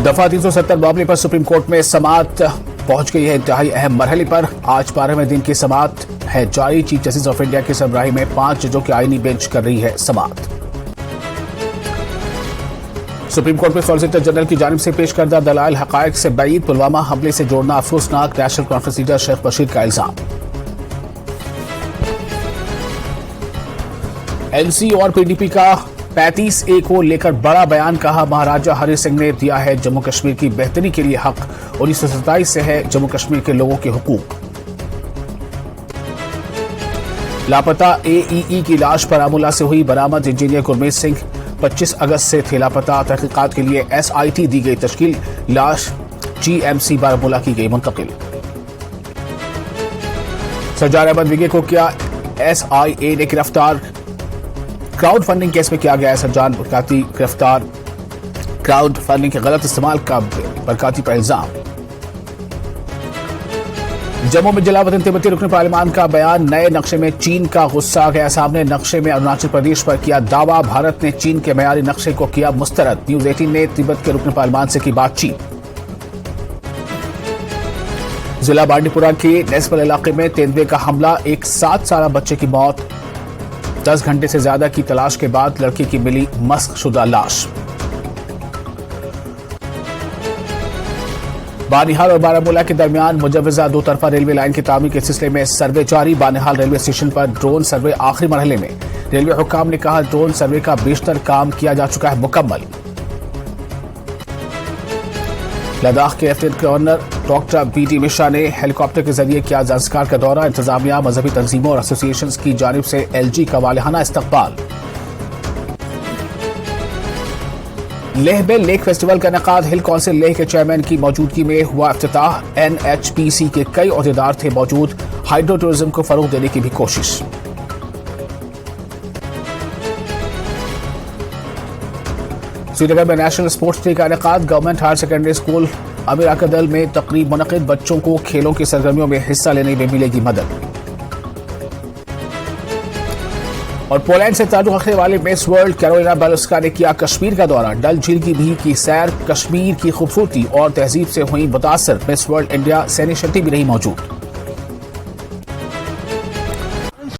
दफा 370 मामले पर सुप्रीम कोर्ट में समाअत पहुंच गई है इंतहाई अहम मरहले पर। आज 12वें दिन की समाअत है जारी। चीफ जस्टिस ऑफ इंडिया की सरबराही में 5 जजों की आईनी बेंच कर रही है समाअत। सुप्रीम कोर्ट में सॉलिसिटर जनरल की जानिब से पेश करदा दलाइल हकायक से बैद। पुलवामा हमले से जोड़ना अफसोसनाक, नेशनल कॉन्फ्रेंस लीडर शेख बशीर का इल्जाम। एनसी और पीडीपी का 35A को लेकर बड़ा बयान। कहा, महाराजा हरि सिंह ने दिया है जम्मू कश्मीर की बेहतरी के लिए हक। 1927 से है जम्मू कश्मीर के लोगों के हुकूक। लापता AEE की लाश बारामूला से हुई बरामद। इंजीनियर गुरमीत सिंह 25 अगस्त से थे लापता। तहकीकात के लिए SIT दी गई तश्कील। लाश GMC बारामूला की गई मुंतकिल। सज्जाद अहमद विगे को किया SIA ने गिरफ्तार। क्राउड फंडिंग केस में किया गया है सज्जाद बरकाती गिरफ्तार। क्राउड फंडिंग के गलत इस्तेमाल का बरकाती पर इल्जाम। जम्मू में जलावतन तिब्बती रुकन पार्लियामान का बयान। नए नक्शे में चीन का गुस्सा गया सामने। नक्शे में अरुणाचल प्रदेश पर किया दावा। भारत ने चीन के मयारी नक्शे को किया मुस्तरद। न्यूज 18 ने तिब्बत के रुकन पार्लियामान से की बातचीत। जिला बांडीपुरा के नेस्पल इलाके में तेंदुए का हमला। एक 7 साल बच्चे की मौत। 10 घंटे से ज्यादा की तलाश के बाद लड़की की मिली मस्क शुदा लाश। बानिहाल और बारामूला के दरमियान मुजव्वजा 2 तरफा रेलवे लाइन की तामीर के सिलसिले में सर्वे जारी। बानिहाल रेलवे स्टेशन पर ड्रोन सर्वे आखिरी मरहले में। रेलवे हुक्काम ने कहा, ड्रोन सर्वे का बेशतर काम किया जा चुका है मुकम्मल। लद्दाख के lieutenant governor doctor BD Mishra ने हेलीकॉप्टर के जरिए किया ज़ंस्कार का दौरा। इंतजामिया, मजहबी तंजीमों और एसोसिएशंस की जानिब से LG का वालिहाना इस्तकबाल। लेह में लेक फेस्टिवल का इनेकाद। हिल काउंसिल लेह के चेयरमैन की मौजूदगी में हुआ इफ्तिताह। NHPC के कई ओहदेदार थे मौजूद। हाइड्रो टूरिज्म को फरोग देने की भी कोशिश। श्रीनगर में नेशनल स्पोर्ट्स डे का इनेकाद। गवर्नमेंट हायर सेकेंडरी स्कूल अमीर अकदल में तकरीब मुनक़िद। बच्चों को खेलों की सरगर्मियों में हिस्सा लेने में मिलेगी मदद। और पोलैंड से ताल्लुक़ रखने वाले मिस वर्ल्ड कैरोलिना बालिस्का ने किया कश्मीर का दौरा। डल झील की भी की सैर। कश्मीर की खूबसूरती और तहजीब से हुई मुतासर। Miss world India Saini Shetty भी रही मौजूद।